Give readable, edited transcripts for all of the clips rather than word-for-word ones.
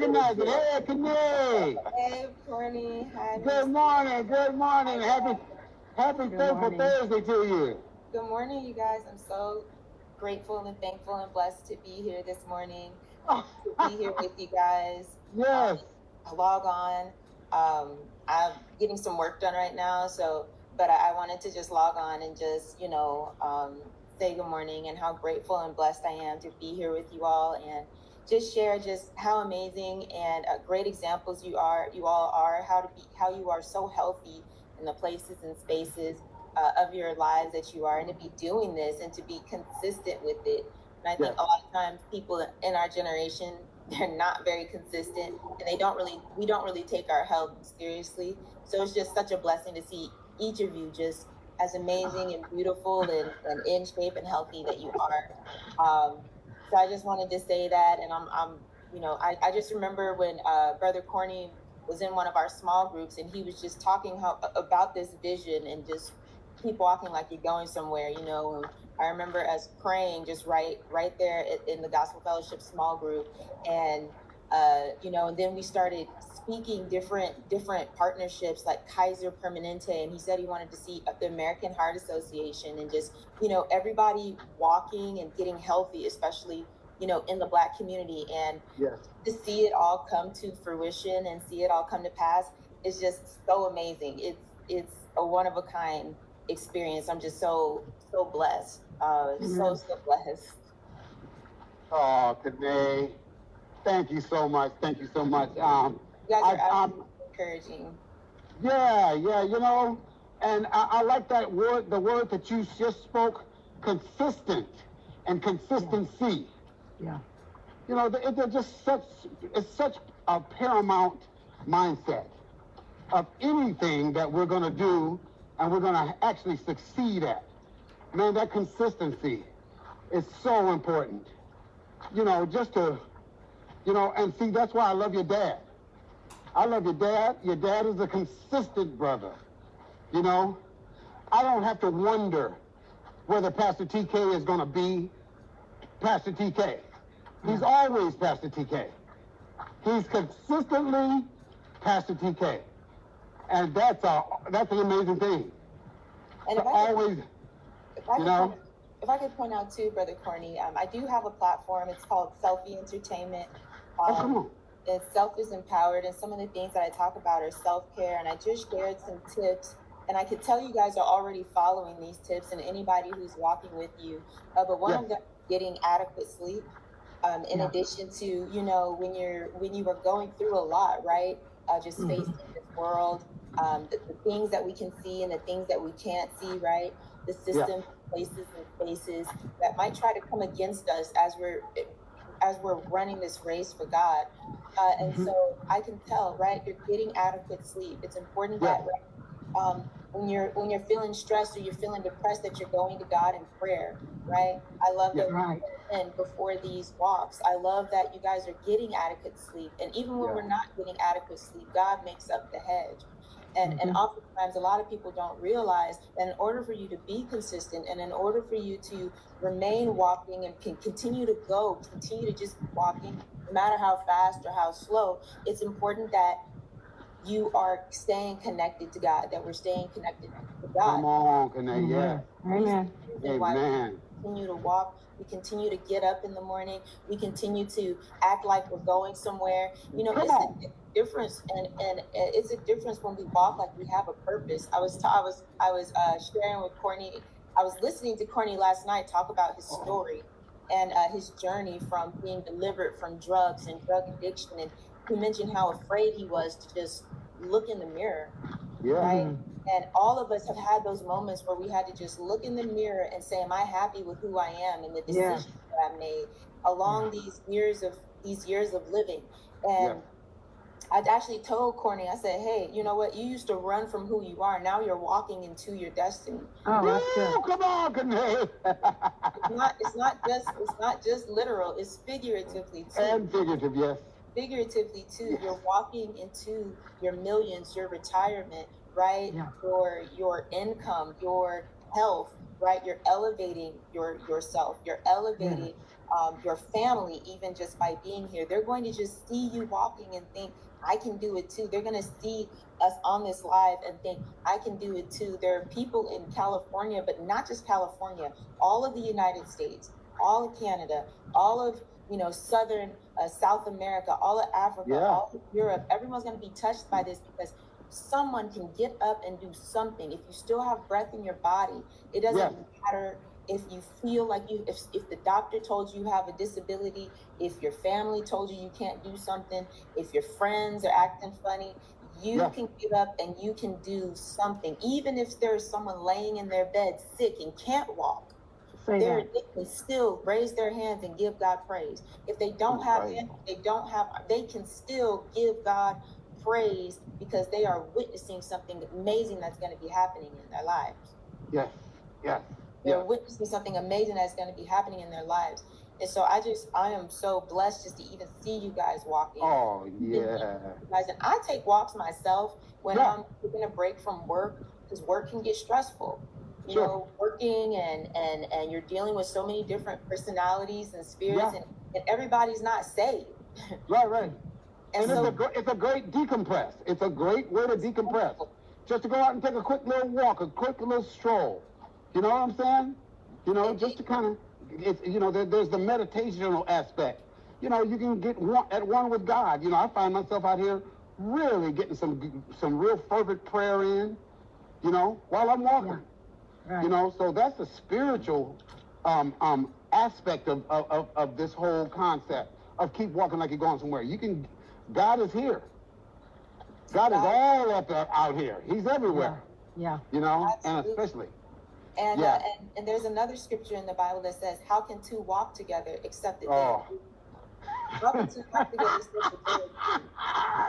Nugget. Hey, Kanye. Hey, Courtney. Hi, Good Miss. morning. Good morning. Happy Thankful Thursday to you. Good morning, you guys. I'm so grateful and thankful and blessed to be here this morning, to be here with you guys. Um, Yes. I log on. I'm getting some work done right now, but I wanted to just log on and just, say good morning and how grateful and blessed I am to be here with you all and just share just how amazing and great examples you all are, how you are so healthy in the places and spaces of your lives that you are, and to be doing this and to be consistent with it. And I think Yes. a lot of times people in our generation, they're not very consistent, and we don't really take our health seriously. So it's just such a blessing to see each of you just as amazing and beautiful and in shape and healthy that you are. So I just wanted to say that, and I just remember when Brother Corney was in one of our small groups, and he was just talking about this vision and just keep walking like you're going somewhere. And I remember us praying just right there in the Gospel Fellowship small group, and and then we started speaking different partnerships like Kaiser Permanente, and he said he wanted to see the American Heart Association, and just everybody walking and getting healthy, especially in the Black community, and Yes. to see it all come to fruition and see it all come to pass is just so amazing. It's a one of a kind experience. I'm just so blessed. So blessed. Oh, Kanye. Thank you so much. Thank you so much. You guys I, are absolutely encouraging. yeah. And I like that word, the word that you just spoke, consistent and consistency. Yeah. They're just it's such a paramount mindset of anything that we're going to do and we're going to actually succeed at. Man, that consistency is so important. Just to, and see, that's why I love your dad. I love your dad. Your dad is a consistent brother. You know, I don't have to wonder whether Pastor TK is going to be Pastor TK. He's always Pastor TK. He's consistently Pastor TK. And that's an amazing thing. And To always, you know, if I could point out too, Brother Corney, I do have a platform. It's called SELFi Entertainment. come on. It's Self is Empowered, and some of the things that I talk about are self-care. And I just shared some tips, and I could tell you guys are already following these tips, and anybody who's walking with you. But one of them is getting adequate sleep. In addition to when you were going through a lot, right? Just facing this world, the things that we can see and the things that we can't see, right? The systems, places, and spaces that might try to come against us as we're running this race for God. And so I can tell, right? You're getting adequate sleep. It's important that when you're feeling stressed or you're feeling depressed, that you're going to God in prayer, right? I love that and before these walks. I love that you guys are getting adequate sleep. And even when we're not getting adequate sleep, God makes up the hedge. And oftentimes a lot of people don't realize that in order for you to be consistent and in order for you to remain walking and can continue to just keep walking, no matter how fast or how slow, it's important that you are staying connected to God, that we're staying connected to God. Come on, Kanye. Yeah. Amen. Amen. We continue to walk, we continue to get up in the morning, we continue to act like we're going somewhere. It's a difference, and it's a difference when we walk like we have a purpose. I was sharing with Courtney. I was listening to Courtney last night talk about his story and his journey from being delivered from drugs and drug addiction, and he mentioned how afraid he was to just look in the mirror. Right? And all of us have had those moments where we had to just look in the mirror and say, am I happy with who I am and the decisions that I made along these years of living? And I actually told Courtney, I said, hey, you know what? You used to run from who you are. Now you're walking into your destiny. Oh, that's good. Come on, Kanye. It's not just literal, it's figuratively too. And figurative, yes. Figuratively too. You're walking into your millions, your retirement, right? Your income, your health, right? You're elevating yourself. You're elevating your family, even just by being here. They're going to just see you walking and think, I can do it too. They're going to see us on this live and think, I can do it too. There are people in California, but not just California, all of the United States, all of Canada, all of, Southern, South America, all of Africa, all of Europe. Everyone's going to be touched by this because someone can get up and do something. If you still have breath in your body, it doesn't matter if you feel like if the doctor told you have a disability, if your family told you can't do something, if your friends are acting funny, you can get up and you can do something. Even if there's someone laying in their bed sick and can't walk, they can still raise their hands and give God praise. If they don't have hands, they can still give God praise because they are witnessing something amazing that's going to be happening in their lives. They're witnessing something amazing that's going to be happening in their lives. And so I am so blessed just to even see you guys walking. Oh, yeah. Guys, and I take walks myself when I'm taking a break from work, because work can get stressful. You know, working and you're dealing with so many different personalities and spirits, and everybody's not saved. Right. And so, it's a great decompress. It's a great way to decompress. Just to go out and take a quick little walk, a quick little stroll. You know what I'm saying? Just to kind of, there's the meditational aspect. You can get at one with God. I find myself out here really getting some real fervent prayer in, while I'm walking. Right. So that's the spiritual aspect of this whole concept of keep walking like you're going somewhere. God is here. God is all out here. He's everywhere. Yeah. And especially. And there's another scripture in the Bible that says, how can two walk together except that they how can two walk together except that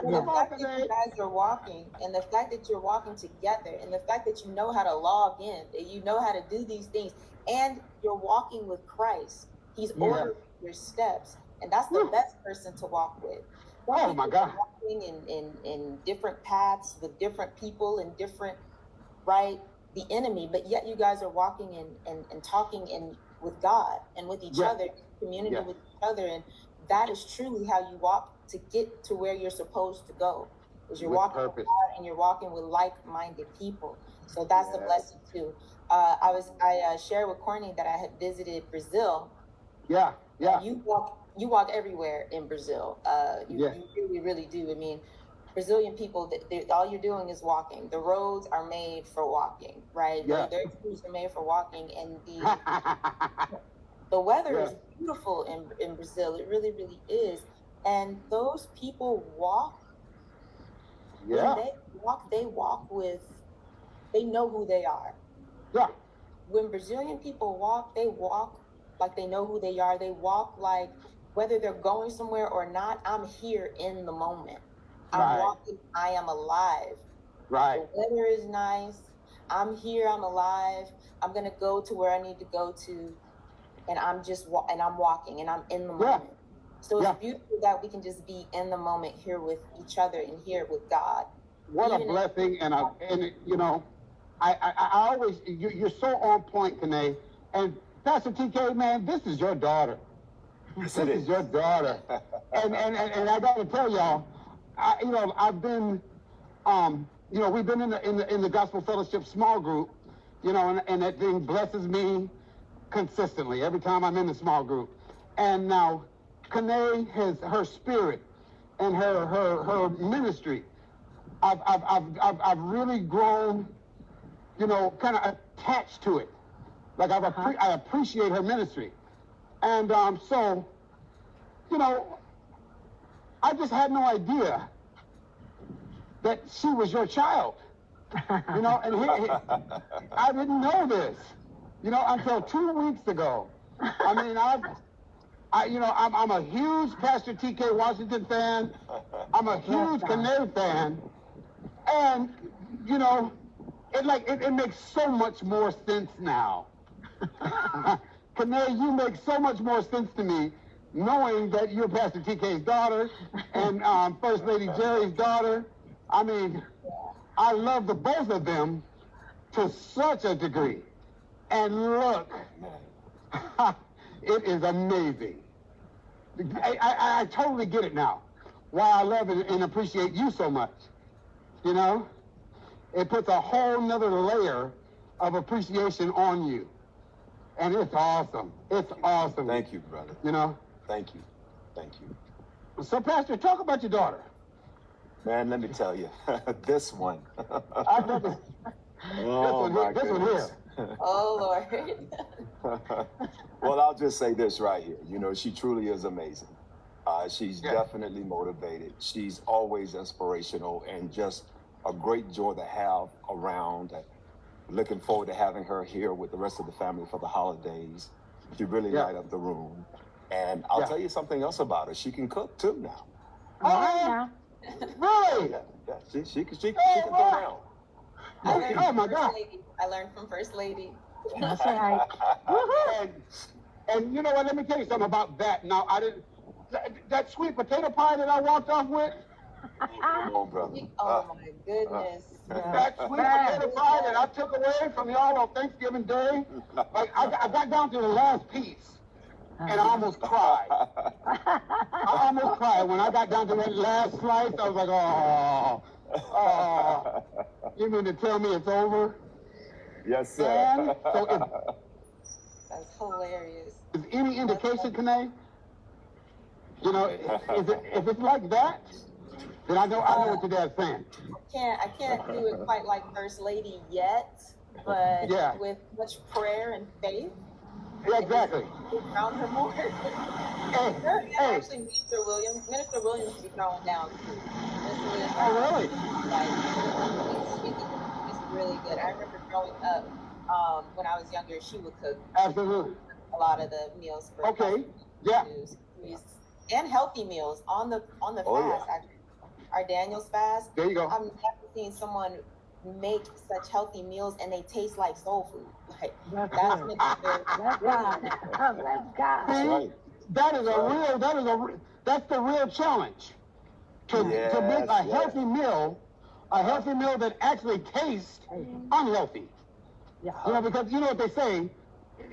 they the fact that you guys are walking, and the fact that you're walking together, and the fact that you know how to log in, that you know how to do these things, and you're walking with Christ. He's ordering your steps, and that's the best person to walk with. Oh my God. Walking in different paths with different people and different, the enemy, but yet you guys are walking and talking with God and with each other, in community with each other, and that is truly how you walk to get to where you're supposed to go. Is you're walking with God and you're walking with like-minded people. So that's the blessing too. I shared with Courtney that I had visited Brazil. Yeah. You walk everywhere in Brazil. You really, really do. I mean, Brazilian people, all you're doing is walking. The roads are made for walking, right? Their streets are made for walking, and the weather is beautiful in Brazil. It really, really is. And those people walk. Yeah. When they walk they know who they are. Yeah. When Brazilian people walk, they walk like they know who they are. They walk like whether they're going somewhere or not, I'm here in the moment. I'm walking, I am alive. Right. The weather is nice. I'm here, I'm alive. I'm going to go to where I need to go to. And I'm just I'm walking and I'm in the moment. So it's beautiful that we can just be in the moment here with each other and here with God. What a blessing. And I always, you're so on point, Kanae. And Pastor TK, man, this is your daughter. This is your daughter. and I got to tell y'all, I've been, we've been in the Gospel Fellowship small group, and that thing blesses me consistently every time I'm in the small group. And now Kanae has her spirit and her ministry. I've really grown, kind of attached to it. Like I appreciate her ministry. And so, I just had no idea that she was your child. And I didn't know this, until 2 weeks ago. I mean, I'm a huge Pastor TK Washington fan. I'm a huge Kanae fan. And, it makes so much more sense now. Kanae, you make so much more sense to me, knowing that you're Pastor TK's daughter and First Lady Jerry's daughter. I mean, I love the both of them to such a degree. And look, it is amazing. I totally get it now. Why I love it and appreciate you so much. You know, it puts a whole nother layer of appreciation on you. And it's awesome. It's awesome. Thank you, brother. You know? Thank you. Thank you. So, Pastor, talk about your daughter. Man, let me tell you, this one. I thought this one here. Oh, Lord. Well, I'll just say this right here. You know, she truly is amazing. She's definitely motivated. She's always inspirational and just a great joy to have around. Looking forward to having her here with the rest of the family for the holidays. She really light up the room. And I'll tell you something else about her. She can cook too now. Oh, really? Yeah, she can throw down. Oh my God! I learned from First Lady. That's right. And you know what? Let me tell you something about that. Now, I didn't. That sweet potato pie that I walked off with. Come on, brother. Oh my goodness. That sweet potato pie that I took away from y'all on Thanksgiving Day. Like I got down to the last piece, and I almost cried. I almost cried when I got down to that last slice. I was like, oh. You mean to tell me it's over? Yes, sir. And so That's hilarious. is any indication, Kanae? You know, if it's like that, then I know what your dad's saying. I can't do it quite like First Lady yet, but with much prayer and faith. Yeah, exactly. Around her more. Actually, Minister Williams to be thrown down too. Oh, really? She's really good. I remember growing up, when I was younger, she would cook. Absolutely. A lot of the meals for and healthy meals on the fast. Actually, our Daniel's fast. There you go. I've never seen someone make such healthy meals and they taste like soul food. Like that's right. That's the real challenge. To make a healthy meal that actually tastes unhealthy. Yeah. You know, because you know what they say,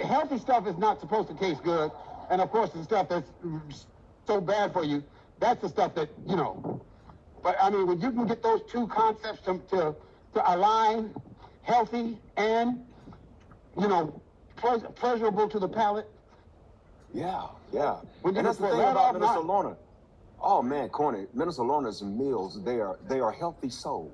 healthy stuff is not supposed to taste good, and of course the stuff that's so bad for you, that's the stuff that, you know. But I mean, when you can get those two concepts to align, healthy and, you know, pleasurable to the palate. Yeah. When you and that's the thing about Minister Lorna. Oh man, Corny, Minister Lorna's meals, they are healthy soul.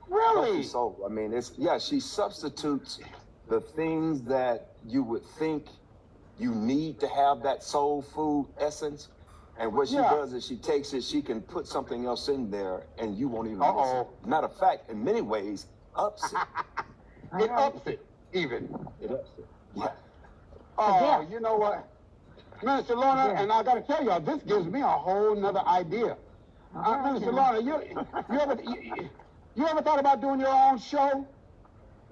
Really? Healthy soul. I mean, she substitutes the things that you would think you need to have that soul food essence. And what she does is she takes it, she can put something else in there and you won't even miss it. Matter of fact, in many ways, ups it. It ups it, even. It ups it. Yeah. Oh, you know what? Minister Lorna, and I got to tell y'all, this gives me a whole nother idea. Minister Lorna, you ever thought about doing your own show?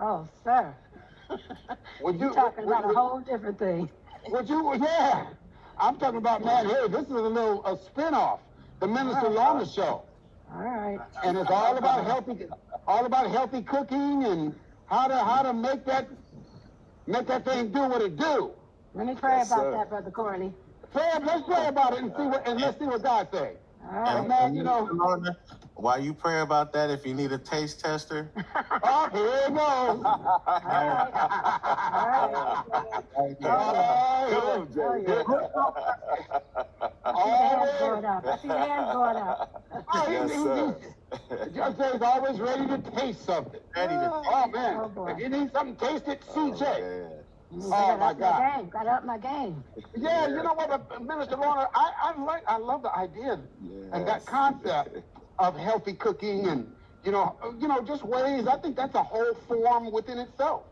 Oh, sir. You're talking about a whole different thing. Would you? Yeah. I'm talking about, man, hey, this is a spin-off, the Minister Lorna Show. All right. And it's all about healthy cooking and how to make that thing do what it do. Let me pray about that, Brother Corny. Let's pray about it and let's see what God says. All right. Man, you know. Lorna, while you pray about that, if you need a taste tester. Oh, here it goes. I see the hands going up. Judge is always ready to taste something. Oh, man. If you need something, taste it, see, check. Oh, my God. Got up my game. Yeah, you know what, Minister Lorna, I love the idea and that concept of healthy cooking and, you know, just ways. I think that's a whole form within itself.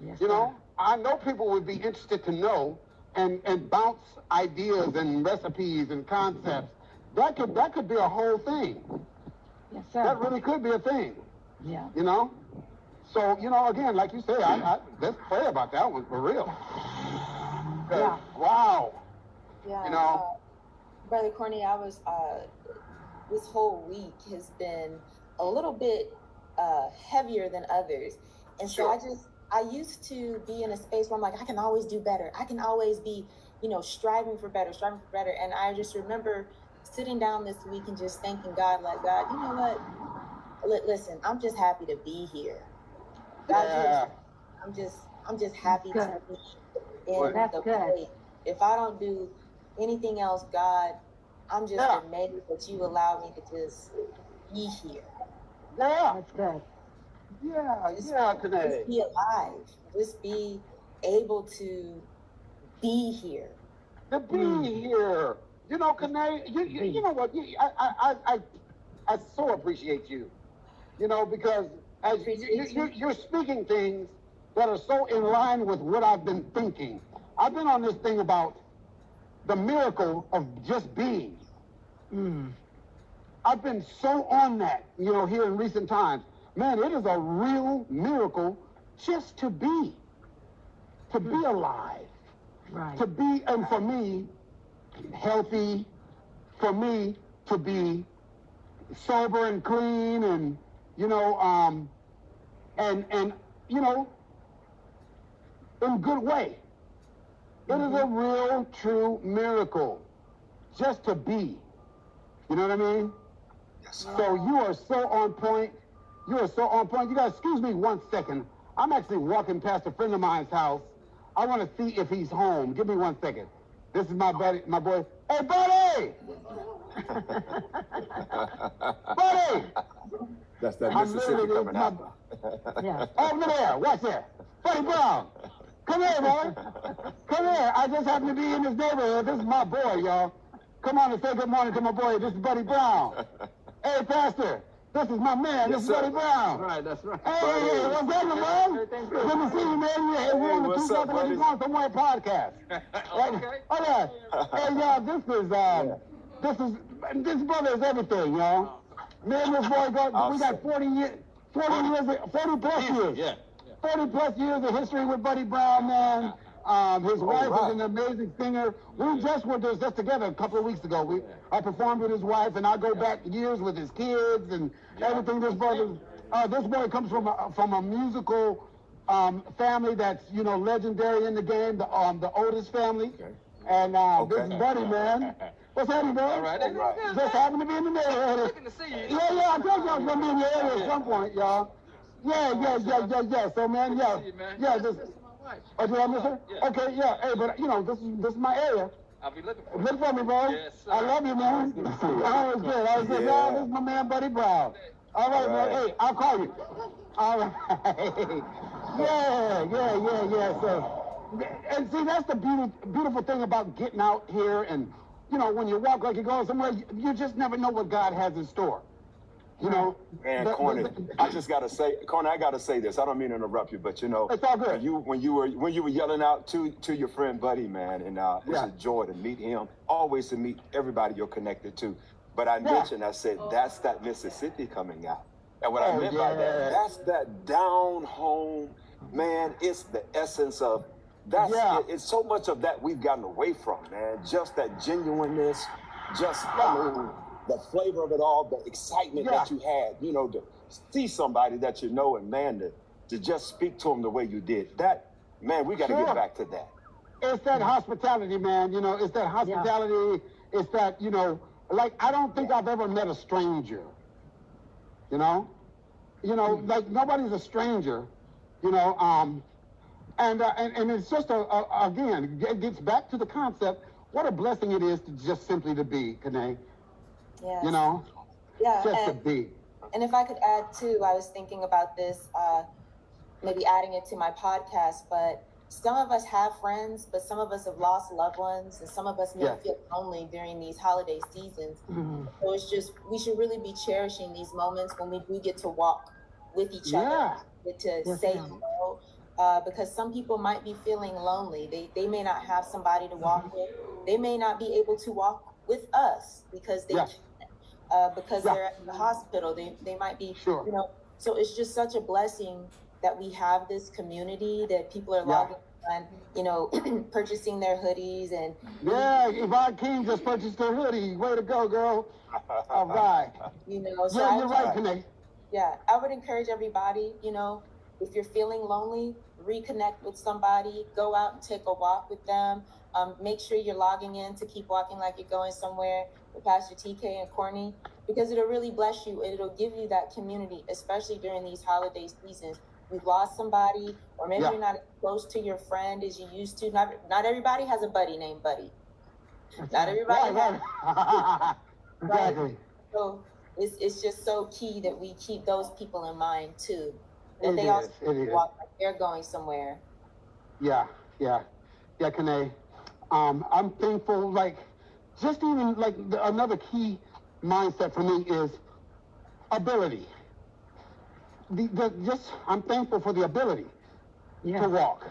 Yes, you know, I know people would be interested to know and bounce ideas and recipes and concepts. That could be a whole thing. Yes, sir. That really could be a thing. Yeah. You know? So, you know, again, like you say, let's pray about that one for real. Yeah. Wow. Yeah. You know? Brother Corny, I was, this whole week has been a little bit heavier than others. And so I used to be in a space where I'm like, I can always do better. I can always be, striving for better, striving for better. And I just remember sitting down this week and just thanking God, like, God, you know what? Listen, I'm just happy to be here. God, Yeah. I'm just happy to be in That's the good. place. If I don't do anything else, God, I'm just Yeah. amazed that you allow me to just be here. Yeah. That's good. Yeah. Just, Yeah, just Kanae. be alive. Just be able to be here. To be here. You know, Kanae, you know what? I so appreciate you. You know, because as you're speaking things that are so in line with what I've been thinking. I've been on this thing about the miracle of just being. I've been so on that, here in recent times. Man, it is a real miracle just to be alive, Right. to be, and for me, healthy, for me to be sober and clean, and and in good way. It is a real, true miracle just to be. You know what I mean? Yes, Yeah. So you are so on point. You are so on point. You guys, excuse me 1 second. I'm actually walking past a friend of mine's house. I want to see if he's home. Give me 1 second. This is my buddy, my boy. Hey, buddy! Buddy! That's that I'm Mississippi literally- coming my- out. Yeah. Over there. Watch there. Buddy Brown. Come here, boy. Come here. I just happen to be in this neighborhood. This is my boy, y'all. Come on and say good morning to my boy. This is Buddy Brown. Hey, Pastor. This is my man. Yes, this is sir. Buddy Brown. Right, that's right. Hey, what's up, man? Good to see you, man. We're on the what's up, 2021 buddy? Somewhere podcast. Okay. Okay. Hey, y'all, this brother is everything, y'all. Me and this boy we got 40 plus years. Yeah. 40 plus years of history with Buddy Brown, man. His wife right. is an amazing singer. We just were just together a couple of weeks ago. I performed with his wife, and I go back years with his kids and everything. This boy comes from a musical family that's legendary in the game, the Otis family. Okay. And this is Buddy, man. What's happening, bro? All right. Just happened to be in the neighborhood. Looking to see you. Yeah, I told you I was gonna be in the area at some point, y'all. Yeah. So, man, See you, man. yeah. This is my wife. Oh, did I miss her? Yeah. Okay, yeah. Hey, but this is my area. I'll be looking for you. Look for me, bro. Yes, sir. I love you, man. Always good. Yeah. Yeah, this is my man, Buddy Brown. All right, man. Hey, I'll call you. All right. Yeah. So, and see, that's the beautiful thing about getting out here, and when you walk like you're going somewhere, you just never know what God has in store. Man, Corny, I just gotta say, Corny, I gotta say this. I don't mean to interrupt you, but it's all good. when you were yelling out to your friend Buddy, man, and it's a joy to meet him. Always to meet everybody you're connected to. But I mentioned, I said that's that Mississippi coming out, and what I meant by that's that down home, man. It's the essence of it's so much of that we've gotten away from, man. Just that genuineness, the flavor of it all, the excitement that you had, to see somebody that you know, and man, to just speak to them the way you did. That, man, we got to get back to that. It's that hospitality, man. It's that hospitality. It's that, like, I don't think I've ever met a stranger. Like, nobody's a stranger, and it's just again, it gets back to the concept. What a blessing it is to just simply to be, Kanae. Yes. Just to be. And if I could add too, I was thinking about this, maybe adding it to my podcast, but some of us have friends, but some of us have lost loved ones, and some of us may feel lonely during these holiday seasons. So it's just, we should really be cherishing these moments when we do get to walk with each other, get to say hello, because some people might be feeling lonely. They may not have somebody to walk with. They may not be able to walk with us because they can't. Because they're at the hospital, they might be, so it's just such a blessing that we have this community, that people are logging on, purchasing their hoodies and. Yeah, Yvonne King just purchased her hoodie. Way to go, girl. All right. So you're right, Kanae. Yeah, I would encourage everybody, if you're feeling lonely, reconnect with somebody, go out and take a walk with them. Make sure you're logging in to keep walking like you're going somewhere with Pastor TK and Courtney, because it'll really bless you and it'll give you that community, especially during these holiday seasons. You've lost somebody, or maybe you're not as close to your friend as you used to. Not everybody has a buddy named Buddy. Not everybody has. Exactly. Right? So it's just so key that we keep those people in mind too. That they also walk like they're going somewhere. Yeah, Kanae. I'm thankful, like, just even like another key mindset for me is ability. I'm thankful for the ability to walk,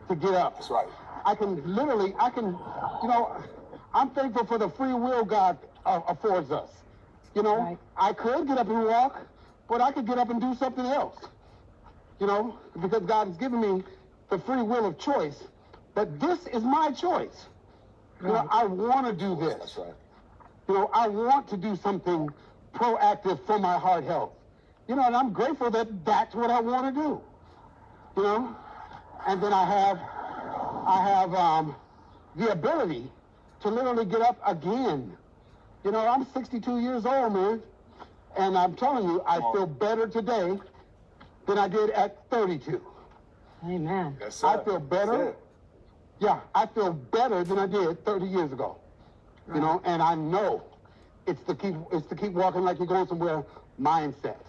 to get up. That's right. I'm thankful for the free will God affords us. You know, right. I could get up and walk, but I could get up and do something else. You know, because God has given me the free will of choice. But this is my choice. Right. You know, I want to do this. That's right. You know, I want to do something proactive for my heart health. You know, and I'm grateful that that's what I want to do. You know, and then I have the ability to literally get up again. You know, I'm 62 years old, man, and I'm telling you, I feel better today than I did at 32. Amen. Yes, I feel better. Yeah, I feel better than I did 30 years ago. Right. You know, and I know it's to keep walking like you're going somewhere mindset.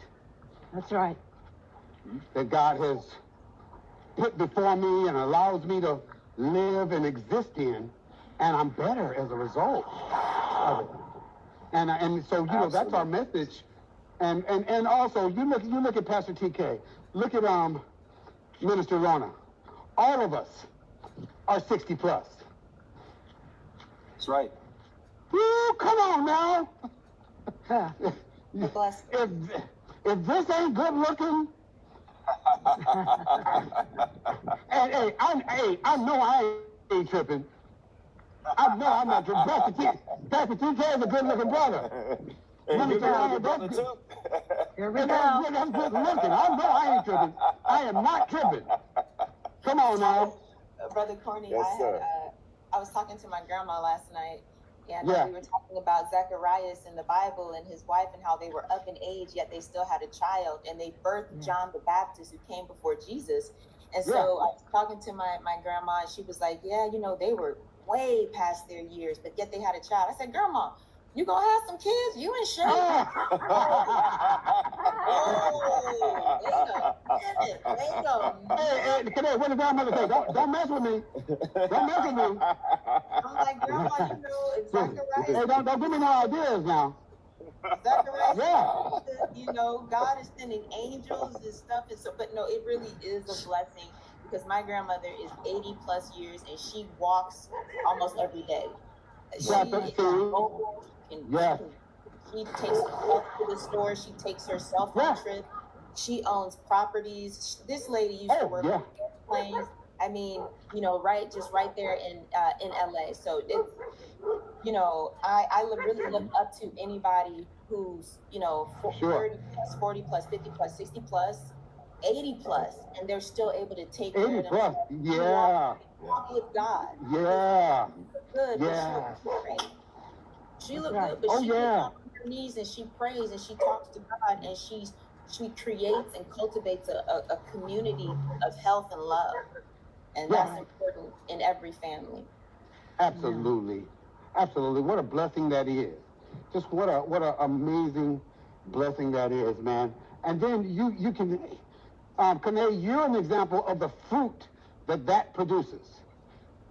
That's right. That God has put before me and allows me to live and exist in, and I'm better as a result of it. And so, you know, that's our message. And also, you look at Pastor TK, look at Minister Rona. All of us are 60 plus. That's right. Woo, come on now. Bless. If this ain't good looking, I know I ain't tripping. I know I'm not tripping. Pastor TK is a good looking brother. And you got brother too. Here we go. That's good looking. I know I ain't tripping. I am not tripping. Come on now. Brother Corny, Yes, I was talking to my grandma last night, and Yeah. we were talking about Zacharias in the Bible and his wife and how they were up in age, yet they still had a child, and they birthed John the Baptist, who came before Jesus. And so I was talking to my grandma, and she was like, yeah, you know, they were way past their years, but yet they had a child. I said, Grandma, you gonna have some kids? You ain't sure? Wait a minute. Hey, what did grandmother say? Don't mess with me. Don't mess with me. I'm like, Grandma, you know, if Zacharias... Hey, don't give me no ideas now. Zacharias, you know, God is sending angels and stuff, and so, but no, it really is a blessing, because my grandmother is 80 plus years and she walks almost every day. She is mobile. She takes herself to the store. She takes herself on trips. She owns properties. This lady used to work on airplanes. I mean, you know, right there in LA. So it's, you know, I really look up to anybody who's, you know, 30 plus, 40 plus, 50 plus, 60 plus, 80 plus, and they're still able to take care of themselves. Walk with God. Good. She looked good, but she gets on her knees and she prays and she talks to God, and she creates and cultivates a community of health and love, and that's important in every family. Absolutely. What a blessing that is. Just what a amazing blessing that is, man. And then you can, Kanae, you're an example of the fruit that produces.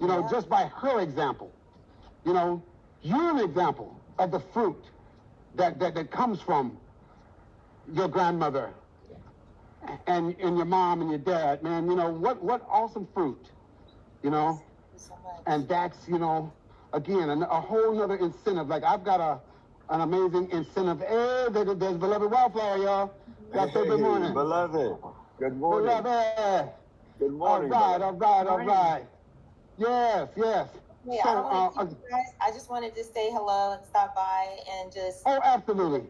You know, just by her example. You know, you're an example of the fruit that comes from your grandmother and your mom and your dad, man. You know, what awesome fruit, you know? So much. And that's, you know, again, a whole nother incentive. Like, I've got an amazing incentive. Hey, there's Beloved Wildflower, y'all. Y'all say good morning. Beloved. Good morning. Beloved. Good morning. All right. Yes. Wait, I don't want to keep you guys. I just wanted to say hello and stop by and just. Oh, absolutely.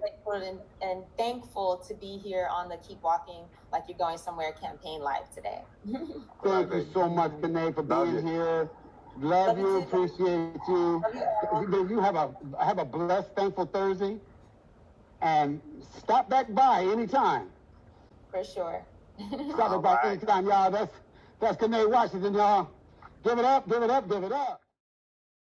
And thankful to be here on the Keep Walking Like You're Going Somewhere campaign live today. Thank you so much, Kanae, for being here. Love you, appreciate you. You have a blessed, thankful Thursday. And stop back by anytime. For sure. Stop back by anytime, y'all. That's Kanae Washington, y'all. Give it up, give it up, give it up.